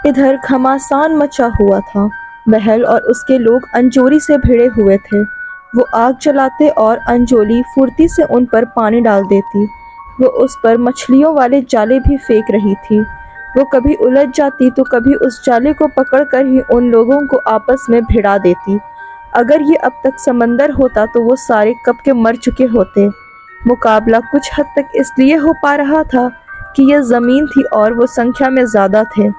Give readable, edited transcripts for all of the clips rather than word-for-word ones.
इधर घमासान मचा हुआ था। महल और उसके लोग अंजोरी से भिड़े हुए थे। वो आग जलाते और अंजोली फुर्ती से उन पर पानी डाल देती। वो उस पर मछलियों वाले जाले भी फेंक रही थी। वो कभी उलझ जाती तो कभी उस जाले को पकड़कर ही उन लोगों को आपस में भिड़ा देती। अगर ये अब तक समंदर होता तो वो सारे कब के मर चुके होते। मुकाबला कुछ हद तक इसलिए हो पा रहा था कि यह जमीन थी और वो संख्या में ज्यादा थे।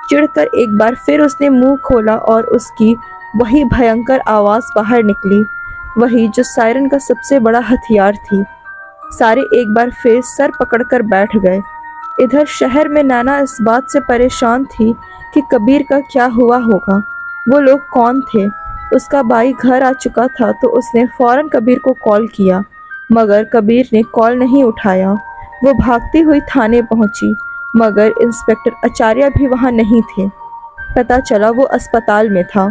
चिढ़कर एक बार फिर उसने मुंह खोला और उसकी वही भयंकर आवाज बाहर निकली, वही जो सायरन का सबसे बड़ा हथियार थी। सारे एक बार फिर सर पकड़कर बैठ गए। इधर शहर में नैना इस बात से परेशान थी कि कबीर का क्या हुआ होगा। वो लोग कौन थे? उसका भाई घर आ चुका था तो उसने फौरन कबीर को कॉल किया, मगर कबीर ने कॉल नहीं उठाया। वो भागती हुई थाने पहुंची, मगर इंस्पेक्टर आचार्य भी वहां नहीं थे। पता चला वो अस्पताल में था।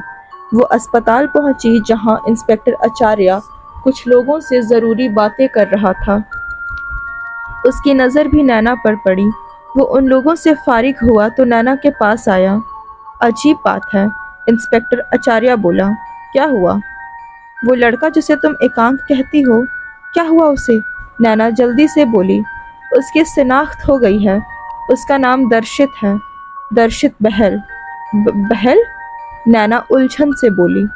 वो अस्पताल पहुंची जहां इंस्पेक्टर आचार्य कुछ लोगों से ज़रूरी बातें कर रहा था। उसकी नज़र भी नैना पर पड़ी। वो उन लोगों से फारिग हुआ तो नैना के पास आया। अजीब बात है, इंस्पेक्टर आचार्य बोला। क्या हुआ? वो लड़का जिसे तुम एकांत कहती हो, क्या हुआ उसे? नैना जल्दी से बोली। उसकी शिनाख्त हो गई है। उसका नाम दर्शित है, दर्शित बहल। बहल? नैना उलझन से बोली।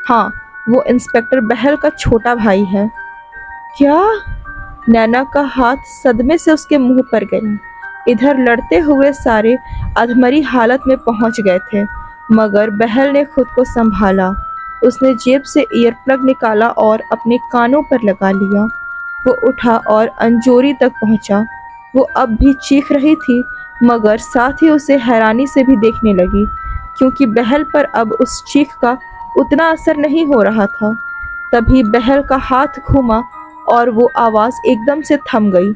हाँ, वो इंस्पेक्टर बहल का छोटा भाई है। क्या? नैना का हाथ सदमे से उसके मुंह पर गया। इधर लड़ते हुए सारे अधमरी हालत में पहुंच गए थे, मगर बहल ने खुद को संभाला। उसने जेब से ईयर प्लग निकाला और अपने कानों पर लगा लिया। वो उठा और अंजोरी तक पहुंचा। वो अब भी चीख रही थी, मगर साथ ही उसे हैरानी से भी देखने लगी, क्योंकि बहल पर अब उस चीख का उतना असर नहीं हो रहा था। तभी बहल का हाथ घूमा और वो आवाज़ एकदम से थम गई।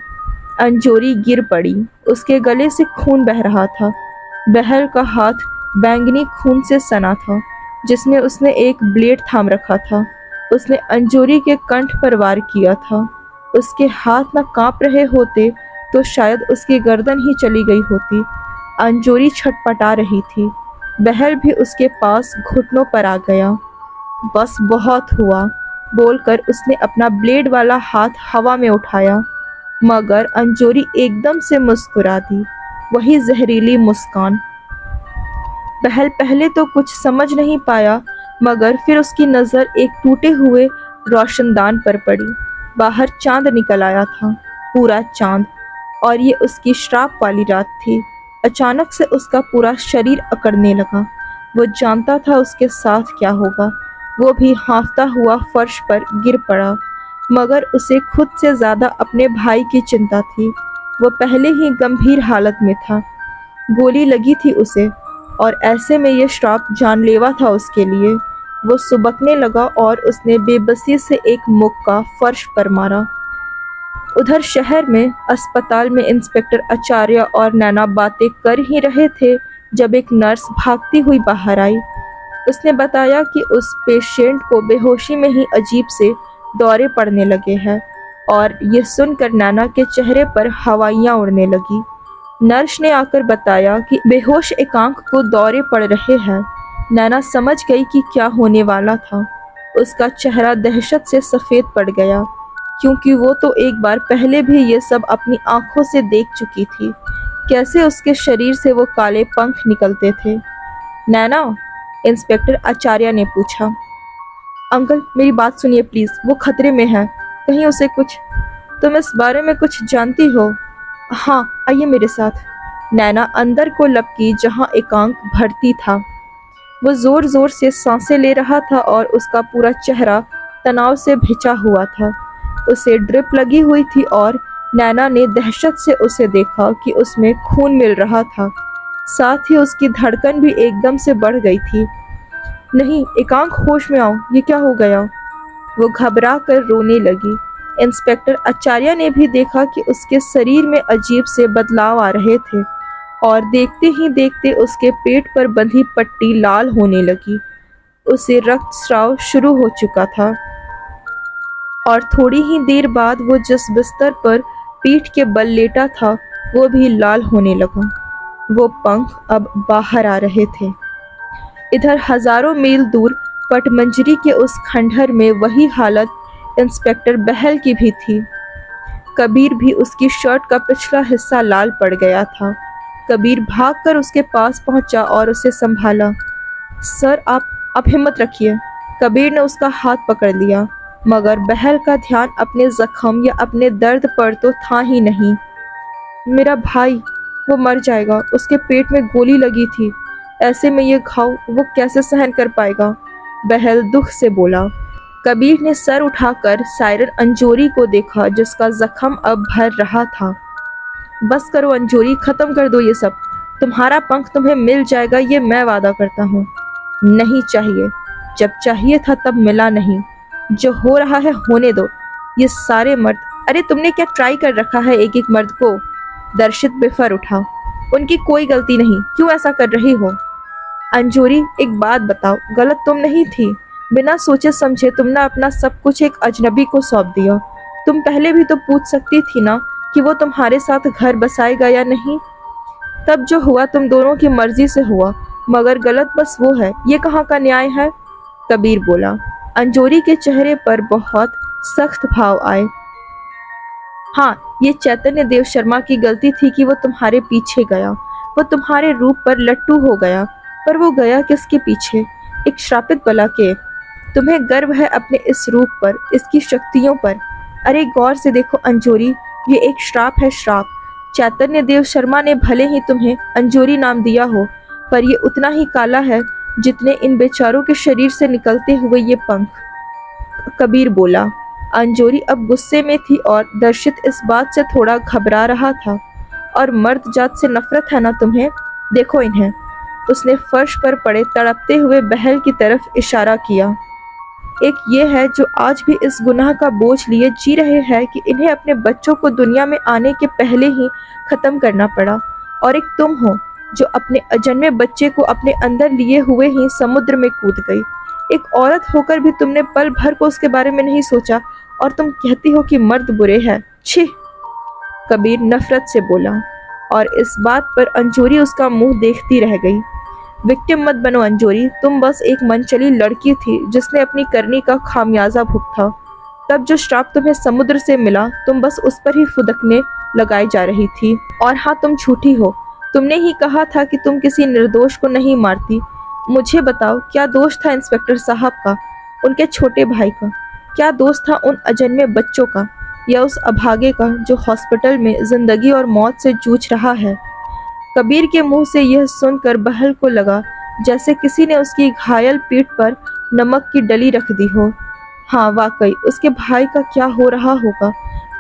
अंजोरी गिर पड़ी। उसके गले से खून बह रहा था। बहल का हाथ बैंगनी खून से सना था, जिसमें उसने एक ब्लेड थाम रखा था। उसने अंजोरी के कंठ पर वार किया था। उसके हाथ न कांप रहे होते तो शायद उसकी गर्दन ही चली गई होती। अंजोरी छटपटा रही थी। बहल भी उसके पास घुटनों पर आ गया। बस बहुत हुआ, बोलकर उसने अपना ब्लेड वाला हाथ हवा में उठाया, मगर अंजोरी एकदम से मुस्कुरा दी, वही जहरीली मुस्कान। बहल पहले तो कुछ समझ नहीं पाया, मगर फिर उसकी नज़र एक टूटे हुए रोशनदान पर पड़ी। बाहर चांद निकल आया था, पूरा चांद, और ये उसकी श्राप वाली रात थी। अचानक से उसका पूरा शरीर अकड़ने लगा। वो जानता था उसके साथ क्या होगा। वो भी हाँफता हुआ फर्श पर गिर पड़ा, मगर उसे खुद से ज़्यादा अपने भाई की चिंता थी। वो पहले ही गंभीर हालत में था, गोली लगी थी उसे, और ऐसे में ये श्राप जानलेवा था उसके लिए। वो सुबकने लगा और उसने बेबसी से एक मुक्का फर्श पर मारा। उधर शहर में अस्पताल में इंस्पेक्टर आचार्य और नैना बातें कर ही रहे थे जब एक नर्स भागती हुई बाहर आई। उसने बताया कि उस पेशेंट को बेहोशी में ही अजीब से दौरे पड़ने लगे हैं, और ये सुनकर नैना के चेहरे पर हवाइयाँ उड़ने लगी। नर्स ने आकर बताया कि बेहोश एकांक को दौरे पड़ रहे हैं। नैना समझ गई कि क्या होने वाला था। उसका चेहरा दहशत से सफ़ेद पड़ गया, क्योंकि वो तो एक बार पहले भी ये सब अपनी आंखों से देख चुकी थी, कैसे उसके शरीर से वो काले पंख निकलते थे। नैना, इंस्पेक्टर आचार्य ने पूछा। अंकल, मेरी बात सुनिए प्लीज़, वो खतरे में है, कहीं उसे कुछ। तुम इस बारे में कुछ जानती हो? हाँ, आइए मेरे साथ। नैना अंदर को लपकी जहाँ एकांक भर्ती था। वो ज़ोर ज़ोर से सांसें ले रहा था और उसका पूरा चेहरा तनाव से भिंचा हुआ था। उसे ड्रिप लगी हुई थी और नैना ने दहशत से उसे देखा कि उसमें खून मिल रहा था। साथ ही उसकी धड़कन भी एकदम से बढ़ गई थी। नहीं एकांक, होश में आओ, ये क्या हो गया? वो घबरा कर रोने लगी। इंस्पेक्टर आचार्य ने भी देखा कि उसके शरीर में अजीब से बदलाव आ रहे थे, और देखते ही देखते उसके पेट पर बंधी पट्टी लाल होने लगी। उसे रक्तस्राव शुरू हो चुका था, और थोड़ी ही देर बाद वो जिस बिस्तर पर पीठ के बल लेटा था वो भी लाल होने लगा। वो पंख अब बाहर आ रहे थे। इधर हजारों मील दूर पटमंजरी के उस खंडहर में वही हालत इंस्पेक्टर बहल की भी थी। कबीर भी उसकी शर्ट का पिछला हिस्सा लाल पड़ गया था। कबीर भागकर उसके पास पहुंचा और उसे संभाला। सर, आप हिम्मत रखिए। कबीर ने उसका हाथ पकड़ लिया, मगर बहल का ध्यान अपने जख्म या अपने दर्द पर तो था ही नहीं। मेरा भाई, वो मर जाएगा, उसके पेट में गोली लगी थी, ऐसे में ये घाव वो कैसे सहन कर पाएगा? बहल दुख से बोला। कबीर ने सर उठाकर सायरन अंजोरी को देखा, जिसका जख्म अब भर रहा था। बस करो अंजोरी, खत्म कर दो ये सब। तुम्हारा पंख तुम्हें मिल जाएगा, ये मैं वादा करता हूँ। नहीं चाहिए, जब चाहिए था तब मिला नहीं। जो हो रहा है होने दो। ये सारे मर्द, अरे तुमने क्या ट्राई कर रखा है एक एक मर्द को? दर्शित बिफर उठा। उनकी कोई गलती नहीं, क्यों ऐसा कर रही हो? अंजोरी, एक बात बताओ, गलत तुम नहीं थी। बिना सोचे समझे तुमने अपना सब कुछ एक अजनबी को सौंप दिया। तुम पहले भी तो पूछ सकती थी ना कि वो तुम्हारे साथ घर बसाएगा या नहीं। तब जो हुआ तुम दोनों की मर्जी से हुआ, मगर गलत बस वो है। ये कहाँ का न्याय है? कबीर बोला। अंजोरी के चेहरे पर बहुत सख्त भाव आए। हाँ, ये चैतन्य देव शर्मा की गलती थी कि वो तुम्हारे पीछे गया। वो तुम्हारे रूप पर लट्टू हो गया, पर वो गया किसके पीछे? एक श्रापित बला के। तुम्हें गर्व है अपने इस रूप पर, इसकी शक्तियों पर। अरे गौर से देखो अंजोरी, ये एक श्राप है, श्राप। चैतन्य देव शर्मा ने भले ही तुम्हें अंजोरी नाम दिया हो, पर ये उतना ही काला है जितने इन बेचारों के शरीर से निकलते हुए ये पंख। कबीर बोला। अंजोरी अब गुस्से में थी और दर्शित इस बात से थोड़ा घबरा रहा था। और मर्द जात से नफरत है ना तुम्हें? देखो इन्हें। उसने फर्श पर पड़े तड़पते हुए बहल की तरफ इशारा किया। एक ये है जो आज भी इस गुनाह का बोझ लिए जी रहे हैं कि इन्हें अपने बच्चों को दुनिया में आने के पहले ही खत्म करना पड़ा, और एक तुम हो जो अपने अजन्मे बच्चे को अपने अंदर लिए हुए ही समुद्र में कूद गई। एक औरत होकर भी तुमने पल भर को उसके बारे में नहीं सोचा, और तुम कहती हो कि मर्द बुरे हैं। छी! कबीर नफरत से बोला, और इस बात पर अंजोरी उसका मुंह देखती रह गई। विक्टिम मत बनो अंजोरी, तुम बस एक मनचली लड़की थी जिसने अपनी करनी का खामियाजा भुगता। तब जो श्राप तुम्हें समुद्र से मिला, तुम बस उस पर ही फुदकने लगाई जा रही थी। और हाँ, तुम झूठी हो। तुमने ही कहा था कि तुम किसी निर्दोष को नहीं मारती। मुझे बताओ, क्या दोष था इंस्पेक्टर साहब का, उनके छोटे भाई का? क्या दोष था उन अजन्मे बच्चों का, या उस अभागे का जो हॉस्पिटल में जिंदगी और मौत से जूझ रहा है? कबीर के मुंह से यह सुनकर बहल को लगा जैसे किसी ने उसकी घायल पीठ पर नमक की डली रख दी हो। हाँ, वाकई उसके भाई का क्या हो रहा होगा।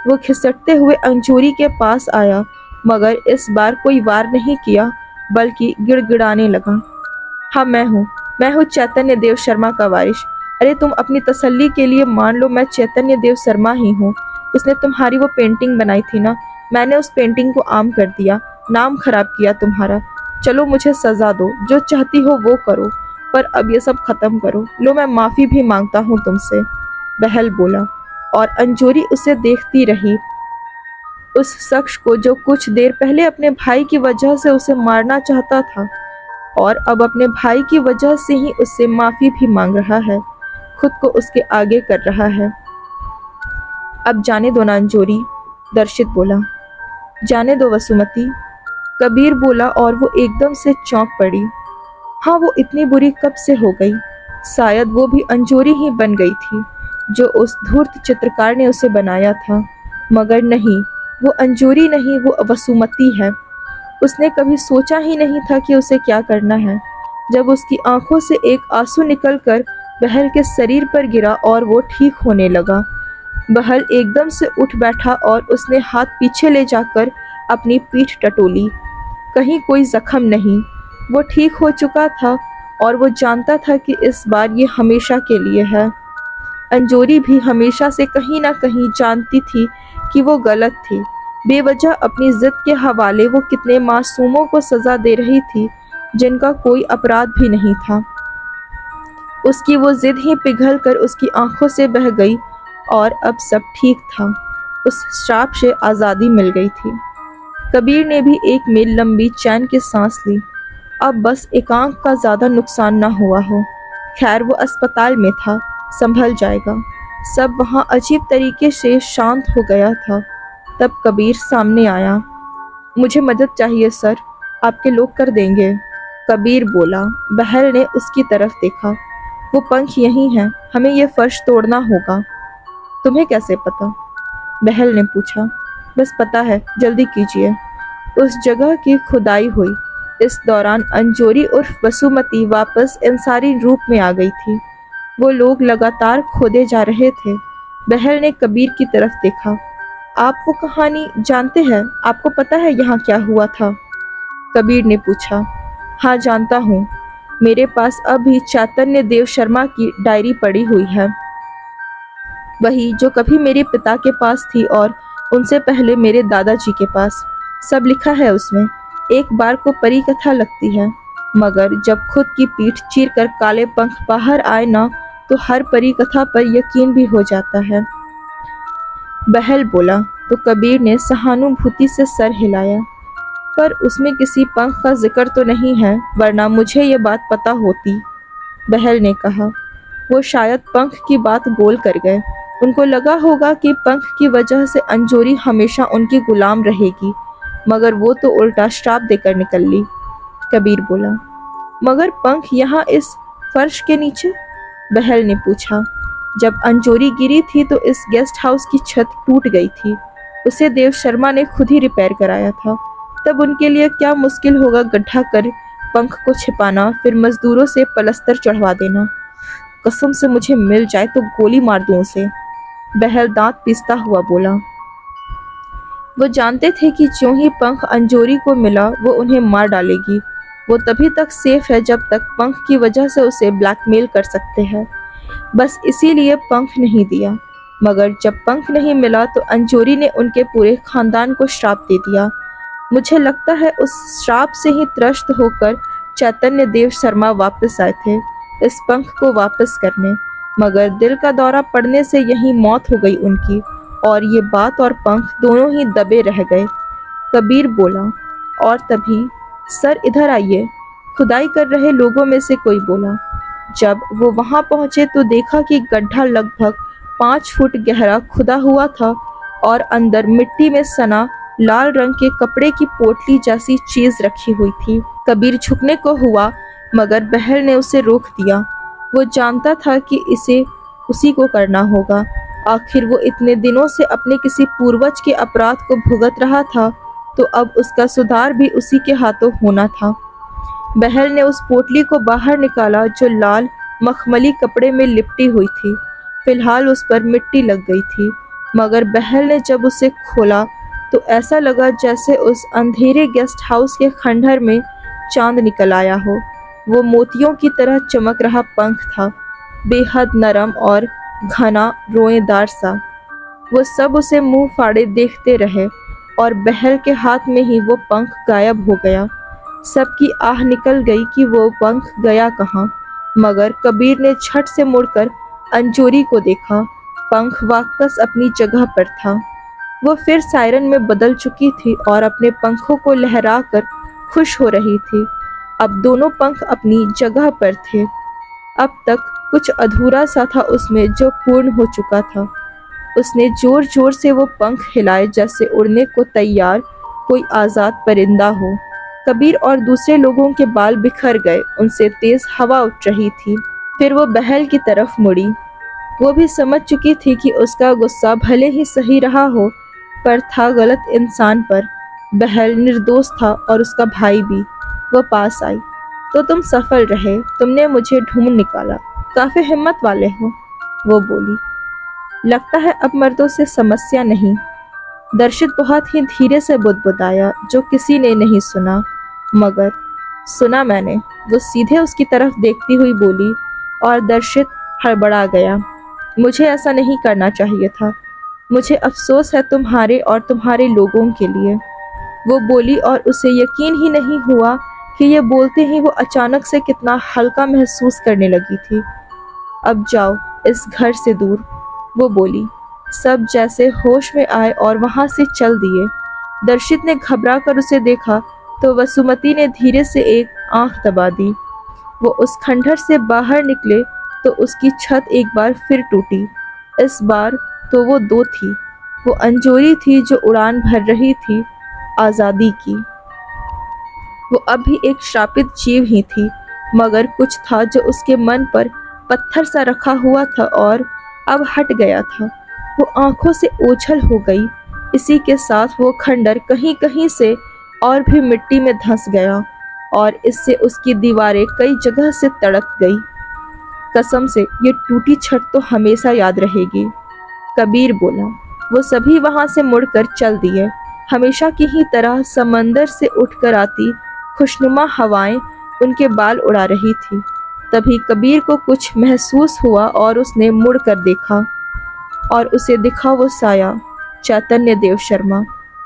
वो खिसकते हुए अंजोरी के पास आया, मगर इस बार कोई वार नहीं किया, बल्कि गिड़गिड़ाने लगा। हाँ, मैं हूँ चैतन्य देव शर्मा का वारिश। अरे तुम अपनी तसल्ली के लिए मान लो मैं चैतन्य देव शर्मा ही हूँ। उसने तुम्हारी वो पेंटिंग बनाई थी ना, मैंने उस पेंटिंग को आम कर दिया, नाम खराब किया तुम्हारा। चलो मुझे सजा दो, जो चाहती हो वो करो, पर अब ये सब खत्म करो। लो, मैं माफी भी मांगता हूँ तुमसे, बहल बोला। और अंजोरी उसे देखती रही, उस शख्स को जो कुछ देर पहले अपने भाई की वजह से उसे मारना चाहता था, और अब अपने भाई की वजह से ही उससे माफी भी मांग रहा है, खुद को उसके आगे कर रहा है। अब जाने दो ना अंजोरी, दर्शित बोला। जाने दो वसुमती, कबीर बोला, और वो एकदम से चौंक पड़ी। हाँ, वो इतनी बुरी कब से हो गई? शायद वो भी अंजोरी ही बन गई थी जो उस धूर्त चित्रकार ने उसे बनाया था। मगर नहीं, वो अंजोरी नहीं, वो वसुमती है। उसने कभी सोचा ही नहीं था कि उसे क्या करना है। जब उसकी आंखों से एक आंसू निकलकर बहल के शरीर पर गिरा और वो ठीक होने लगा, बहल एकदम से उठ बैठा और उसने हाथ पीछे ले जाकर अपनी पीठ टटोली। कहीं कोई जख्म नहीं, वो ठीक हो चुका था, और वो जानता था कि इस बार ये हमेशा के लिए है। अंजोरी भी हमेशा से कहीं ना कहीं जानती थी कि वो गलत थी। बेवजह अपनी जिद के हवाले वो कितने मासूमों को सजा दे रही थी जिनका कोई अपराध भी नहीं था। उसकी वो जिद ही पिघल कर उसकी आंखों से बह गई, और अब सब ठीक था। उस श्राप से आज़ादी मिल गई थी। कबीर ने भी एक मील लंबी चैन की सांस ली। अब बस एकांत का ज़्यादा नुकसान ना हुआ हो। खैर वो अस्पताल में था, संभल जाएगा। सब वहाँ अजीब तरीके से शांत हो गया था। तब कबीर सामने आया। मुझे मदद चाहिए सर, आपके लोग कर देंगे। कबीर बोला। बहल ने उसकी तरफ देखा। वो पंख यहीं हैं, हमें ये फर्श तोड़ना होगा। तुम्हें कैसे पता? बहल ने पूछा। बस पता है, जल्दी कीजिए। उस जगह की खुदाई हुई। इस दौरान अंजोरी उर्फ बसुमती वापस इंसानी रूप में आ गई थी। वो लोग लगातार खोदे जा रहे थे। बहल ने कबीर की तरफ देखा। आप वो कहानी जानते हैं? आपको पता है यहाँ क्या हुआ था? कबीर ने पूछा। हाँ जानता हूँ। मेरे पास अभी चैतन्य देव शर्मा की डायरी पड़ी हुई है, वही जो कभी मेरे पिता के पास थी और उनसे पहले मेरे दादाजी के पास। सब लिखा है उसमें। एक बार को परी कथा लगती है, मगर जब खुद की पीठ चीर कर काले पंख बाहर आए ना, तो हर परी कथा पर यकीन भी हो जाता है। बहल बोला तो कबीर ने सहानुभूति से सर हिलाया। पर उसमें किसी पंख का जिक्र तो नहीं है, वरना मुझे ये बात पता होती। बहल ने कहा। वो शायद पंख की बात बोल कर गए। उनको लगा होगा कि पंख की वजह से अंजोरी हमेशा उनकी गुलाम रहेगी, मगर वो तो उल्टा श्राप देकर निकल ली। कबीर बोला। मगर पंख यहाँ इस फर्श के नीचे? बहल ने पूछा। जब अंजोरी गिरी थी तो इस गेस्ट हाउस की छत टूट गई थी। उसे देव शर्मा ने खुद ही रिपेयर कराया था। तब उनके लिए क्या मुश्किल होगा गड्ढा कर पंख को छिपाना, फिर मजदूरों से पलस्तर चढ़वा देना। कसम से मुझे मिल जाए तो गोली मार दूं उसे। बहल दांत पीसता हुआ बोला। वो जानते थे कि ज्यों ही पंख अंजोरी को मिला वो उन्हें मार डालेगी। वो तभी तक सेफ है जब तक पंख की वजह से उसे ब्लैकमेल कर सकते हैं। बस इसीलिए पंख नहीं दिया। मगर जब पंख नहीं मिला तो अंजोरी ने उनके पूरे खानदान को श्राप दे दिया। मुझे लगता है उस श्राप से ही त्रस्त होकर चैतन्य देव शर्मा वापस आए थे इस पंख को वापस करने, मगर दिल का दौरा पड़ने से यही मौत हो गई उनकी, और ये बात और पंख दोनों ही दबे रह गए। कबीर बोला। और तभी सर इधर आइए, खुदाई कर रहे लोगों में से कोई बोला। जब वो वहां पहुंचे तो देखा कि गड्ढा लगभग 5 फुट गहरा खुदा हुआ था और अंदर मिट्टी में सना लाल रंग के कपड़े की पोटली जैसी चीज रखी हुई थी। कबीर झुकने को हुआ, मगर बहल ने उसे रोक दिया। वो जानता था कि इसे उसी को करना होगा। आखिर वो इतने दिनों से अपने किसी पूर्वज के अपराध को भुगत रहा था, तो अब उसका सुधार भी उसी के हाथों होना था। बहल ने उस पोटली को बाहर निकाला जो लाल मखमली कपड़े में लिपटी हुई थी। फिलहाल उस पर मिट्टी लग गई थी, मगर बहल ने जब उसे खोला तो ऐसा लगा जैसे उस अंधेरे गेस्ट हाउस के खंडहर में चांद निकल आया हो। वो मोतियों की तरह चमक रहा पंख था, बेहद नरम और घना रोएदार सा। वो सब उसे मुंह फाड़े देखते रहे और बहल के हाथ में ही वो पंख गायब हो गया। सबकी आह निकल गई कि वो पंख गया कहाँ, मगर कबीर ने झट से मुड़कर अंजोरी को देखा। पंख वापस अपनी जगह पर था। वो फिर सायरन में बदल चुकी थी और अपने पंखों को लहराकर खुश हो रही थी। अब दोनों पंख अपनी जगह पर थे। अब तक कुछ अधूरा सा था उसमें जो पूर्ण हो चुका था। उसने जोर जोर से वो पंख हिलाए जैसे उड़ने को तैयार कोई आज़ाद परिंदा हो। कबीर और दूसरे लोगों के बाल बिखर गए, उनसे तेज हवा उठ रही थी। फिर वो बहल की तरफ मुड़ी। वो भी समझ चुकी थी कि उसका गुस्सा भले ही सही रहा हो, पर था गलत इंसान पर। बहल निर्दोष था और उसका भाई भी। वो पास आई। तो तुम सफल रहे, तुमने मुझे ढूंढ निकाला, काफी हिम्मत वाले हो, वो बोली। लगता है अब मर्दों से समस्या नहीं। दर्शित बहुत ही धीरे से बुदबुदाया, जो किसी ने नहीं सुना। मगर सुना मैंने, वो सीधे उसकी तरफ देखती हुई बोली, और दर्शित हड़बड़ा गया। मुझे ऐसा नहीं करना चाहिए था। मुझे अफसोस है तुम्हारे और तुम्हारे लोगों के लिए, वो बोली, और उसे यकीन ही नहीं हुआ कि ये बोलते ही वो अचानक से कितना हल्का महसूस करने लगी थी। अब जाओ इस घर से दूर, वो बोली। सब जैसे होश में आए और वहाँ से चल दिए। दर्शित ने घबरा कर उसे देखा तो वसुमती ने धीरे से एक आंख दबा दी। वो उस खंडहर से बाहर निकले तो उसकी छत एक बार फिर टूटी। इस बार तो वो दो थी। वो अंजोरी थी जो उड़ान भर रही थी आज़ादी की। वो अब भी एक श्रापित जीव ही थी, मगर कुछ था जो उसके मन पर पत्थर सा रखा हुआ था और अब हट गया था। वो आंखों से ओझल हो गई। इसी के साथ वो खंडर कहीं कहीं से और भी मिट्टी में धंस गया और इससे उसकी दीवारें कई जगह से तड़क गई। कसम से ये टूटी छत तो हमेशा याद रहेगी, कबीर बोला। वो सभी वहां से मुड़कर चल दिए। हमेशा की ही तरह समंदर से उठकर आती खुशनुमा हवाएं उनके बाल उड़ा रही थी। तभी कबीर को कुछ महसूस हुआ और उसने मुड़कर देखा और उसे दिखा वो साया, चैतन्य देव शर्मा।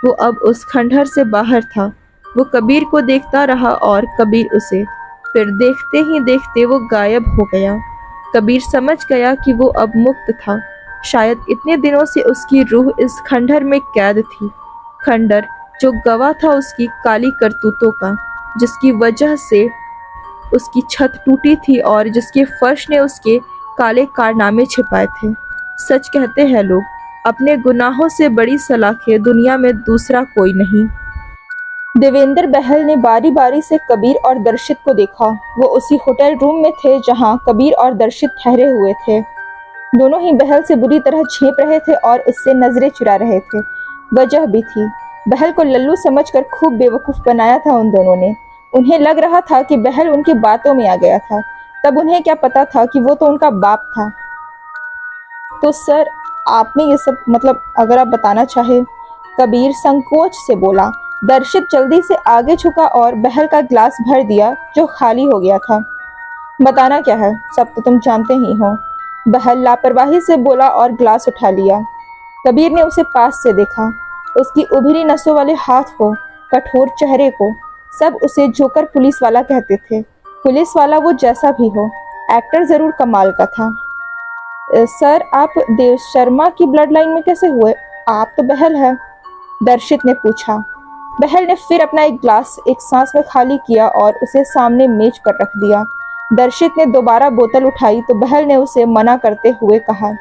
वो अब उस खंडहर से बाहर था। वो कबीर को देखता रहा और कबीर उसे। फिर देखते ही देखते वो गायब हो गया। कबीर समझ गया कि वो अब मुक्त था। शायद इतने दिनों से उसकी रूह इस खंडहर में कैद थी। खंडहर जो गवाह था उसकी काली करतूतों का, जिसकी वजह से उसकी छत टूटी थी और जिसके फर्श ने उसके काले कारनामे छिपाए थे। सच कहते हैं लोग, अपने गुनाहों से बड़ी सलाखें दुनिया में दूसरा कोई नहीं। देवेंद्र बहल ने बारी बारी से कबीर और दर्शित को देखा। वो उसी होटल रूम में थे जहां कबीर और दर्शित ठहरे हुए थे। दोनों ही बहल से बुरी तरह झेप रहे थे और उससे नजरें चुरा रहे थे। वजह भी थी। बहल को लल्लू समझकर खूब बेवकूफ बनाया था उन दोनों ने। उन्हें लग रहा था कि बहल उनकी बातों में आ गया था। तब उन्हें क्या पता था कि वो तो उनका बाप था। तो सर, आपने ये सब अगर आप बताना चाहे, कबीर संकोच से बोला। दर्शित जल्दी से आगे झुका और बहल का ग्लास भर दिया जो खाली हो गया था। बताना क्या है, सब तो तुम जानते ही हो। बहल लापरवाही से बोला और ग्लास उठा लिया। कबीर ने उसे पास से देखा, उसकी उभरी नसों वाले हाथ को, कठोर चेहरे को। सब उसे जोकर पुलिस वाला कहते थे। पुलिस वाला वो जैसा भी हो, एक्टर जरूर कमाल का था। सर, आप देव शर्मा की ब्लड लाइन में कैसे हुए? आप तो बहल है, दर्शित ने पूछा। बहल ने फिर अपना एक ग्लास एक सांस में खाली किया और उसे सामने मेज पर रख दिया। दर्शित ने दोबारा बोतल उठाई तो बहल ने उसे मना करते हुए कहा,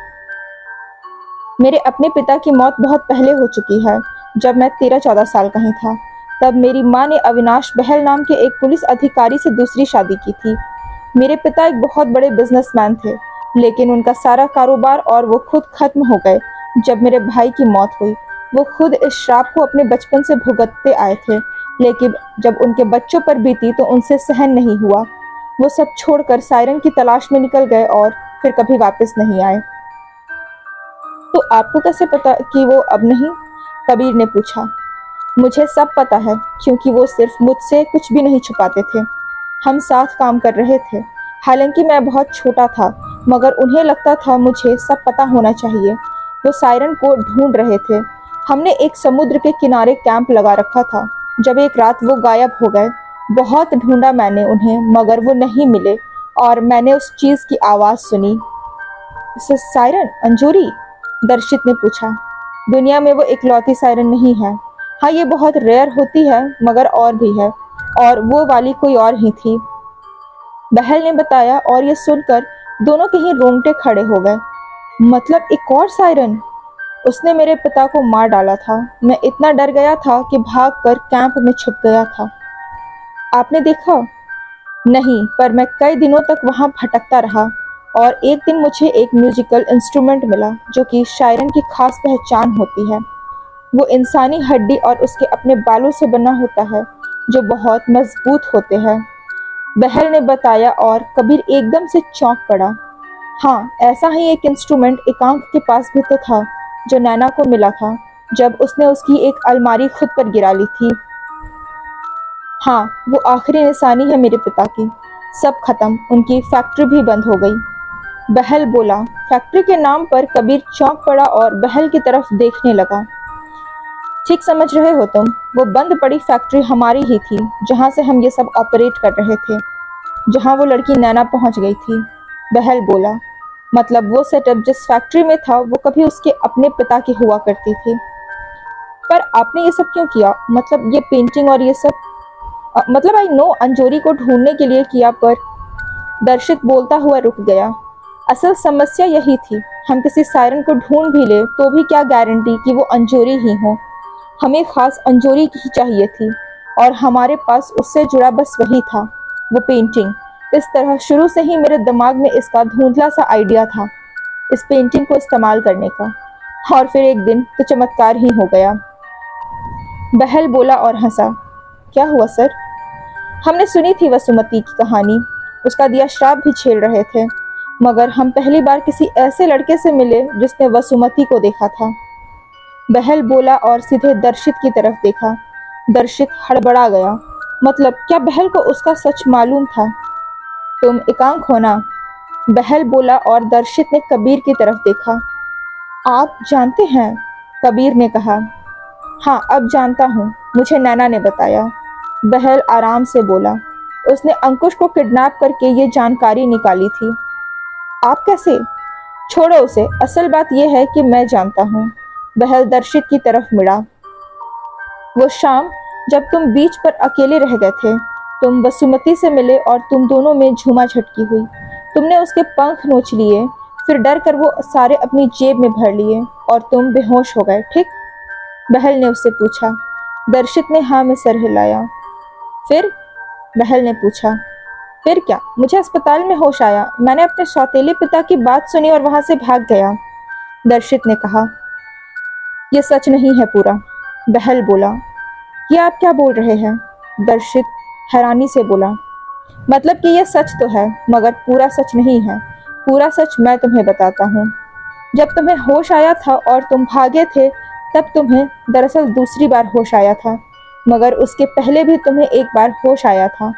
मेरे अपने पिता की मौत बहुत पहले हो चुकी है, जब मैं 13-14 साल का ही था। तब मेरी माँ ने अविनाश बहल नाम के एक पुलिस अधिकारी से दूसरी शादी की थी। मेरे पिता एक बहुत बड़े बिजनेसमैन थे, लेकिन उनका सारा कारोबार और वो खुद खत्म हो गए जब मेरे भाई की मौत हुई। वो खुद इस श्राप को अपने बचपन से भुगतते आए थे, लेकिन जब उनके बच्चों पर बीती तो उनसे सहन नहीं हुआ। वो सब छोड़कर सायरन की तलाश में निकल गए और फिर कभी वापस नहीं आए। तो आपको कैसे पता कि वो अब नहीं? कबीर ने पूछा। मुझे सब पता है, क्योंकि वो सिर्फ मुझसे कुछ भी नहीं छुपाते थे। हम साथ काम कर रहे थे। हालांकि मैं बहुत छोटा था, मगर उन्हें लगता था मुझे सब पता होना चाहिए। वो सायरन को ढूंढ रहे थे। हमने एक समुद्र के किनारे कैंप लगा रखा था। जब एक रात वो गायब हो गए। बहुत ढूंढा मैंने उन्हें, मगर वो नहीं मिले और मैंने उस चीज की आवाज सुनी। सायरन? अंजूरी? दर्शित ने पूछा। दुनिया में वो इकलौती सायरन नहीं है। हाँ, ये बहुत रेयर होती है, मगर और भी है, और वो वाली कोई और ही थी, बहल ने बताया। और ये सुनकर दोनों के ही रोंगटे खड़े हो गए। मतलब एक और सायरन? उसने मेरे पिता को मार डाला था। मैं इतना डर गया था कि भागकर कैंप में छुप गया था। आपने देखा? नहीं, पर मैं कई दिनों तक वहां भटकता रहा और एक दिन मुझे एक म्यूजिकल इंस्ट्रूमेंट मिला जो कि शायरन की खास पहचान होती है। वो इंसानी हड्डी और उसके अपने बालों से बना होता है, जो बहुत मजबूत होते हैं, बहल ने बताया। और कबीर एकदम से चौंक पड़ा। हाँ, ऐसा ही एक इंस्ट्रूमेंट एकांक के पास भी तो था, जो नैना को मिला था जब उसने उसकी एक अलमारी खुद पर गिरा ली थी। हाँ, वो आखिरी निशानी है मेरे पिता की। सब खत्म, उनकी फैक्ट्री भी बंद हो गई, बहल बोला। फैक्ट्री के नाम पर कबीर चौंक पड़ा और बहल की तरफ देखने लगा। ठीक समझ रहे हो तुम, वो बंद पड़ी फैक्ट्री हमारी ही थी, जहाँ से हम ये सब ऑपरेट कर रहे थे, जहाँ वो लड़की नैना पहुँच गई थी, बहल बोला। मतलब वो सेटअप जिस फैक्ट्री में था वो कभी उसके अपने पिता की हुआ करती थी। पर आपने ये सब क्यों किया? मतलब ये पेंटिंग और ये सब? मतलब आई नो अंजोरी को ढूंढने के लिए किया, पर दर्शित बोलता हुआ रुक गया। असल समस्या यही थी, हम किसी सायरन को ढूंढ भी ले तो भी क्या गारंटी कि वो अंजोरी ही हो। हमें खास अंजोरी ही चाहिए थी और हमारे पास उससे जुड़ा बस वही था, वो पेंटिंग। इस तरह शुरू से ही मेरे दिमाग में इसका धुंधला सा आइडिया था, इस पेंटिंग को इस्तेमाल करने का। और फिर एक दिन तो चमत्कार ही हो गया। बहल बोला और हंसा। क्या हुआ सर? हमने सुनी थी वसुमती की कहानी, उसका दिया श्राप भी छेड़ रहे थे, मगर हम पहली बार किसी ऐसे लड़के से मिले जिसने वसुमती को देखा था। बहल बोला और सीधे दर्शित की तरफ देखा। दर्शित हड़बड़ा गया। मतलब क्या बहल को उसका सच मालूम था? तुम एकांक हो ना? बहल बोला और दर्शित ने कबीर की तरफ देखा। आप जानते हैं? कबीर ने कहा। हाँ, अब जानता हूँ, मुझे नैना ने बताया। बहल आराम से बोला। उसने अंकुश को किडनैप करके ये जानकारी निकाली थी। आप कैसे? छोड़ो उसे, असल बात यह है कि मैं जानता हूँ। बहल दर्शित की तरफ मुड़ा। वो शाम जब तुम बीच पर अकेले रह गए थे, तुम वसुमती से मिले और तुम दोनों में झूमा झटकी हुई। तुमने उसके पंख नोच लिए, फिर डर कर वो सारे अपनी जेब में भर लिए और तुम बेहोश हो गए, ठीक? बहल ने उससे पूछा। दर्शित ने हाँ में सर हिलाया। फिर? बहल ने पूछा। फिर क्या? मुझे अस्पताल में होश आया, मैंने अपने सौतेले पिता की बात सुनी और वहां से भाग गया। दर्शित ने कहा। यह सच नहीं है पूरा, बहल बोला। ये आप क्या बोल रहे हैं? दर्शित हैरानी से बोला। मतलब कि यह सच तो है, मगर पूरा सच नहीं है। पूरा सच मैं तुम्हें बताता हूँ। जब तुम्हें होश आया था और तुम भागे थे, तब तुम्हें दरअसल दूसरी बार होश आया था, मगर उसके पहले भी तुम्हें एक बार होश आया था,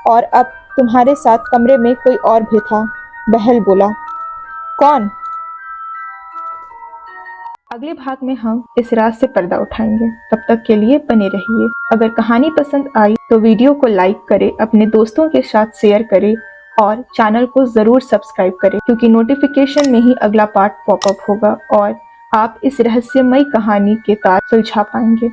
और अब तुम्हारे साथ कमरे में कोई और भी था। बहल बोला। कौन? अगले भाग में हम इस राज से पर्दा उठाएंगे। तब तक के लिए बने रहिए। अगर कहानी पसंद आई तो वीडियो को लाइक करें, अपने दोस्तों के साथ शेयर करें और चैनल को ज़रूर सब्सक्राइब करें, क्योंकि नोटिफिकेशन में ही अगला पार्ट पॉपअप होगा और आप इस रहस्यमयी कहानी के तार सुलझा पाएंगे।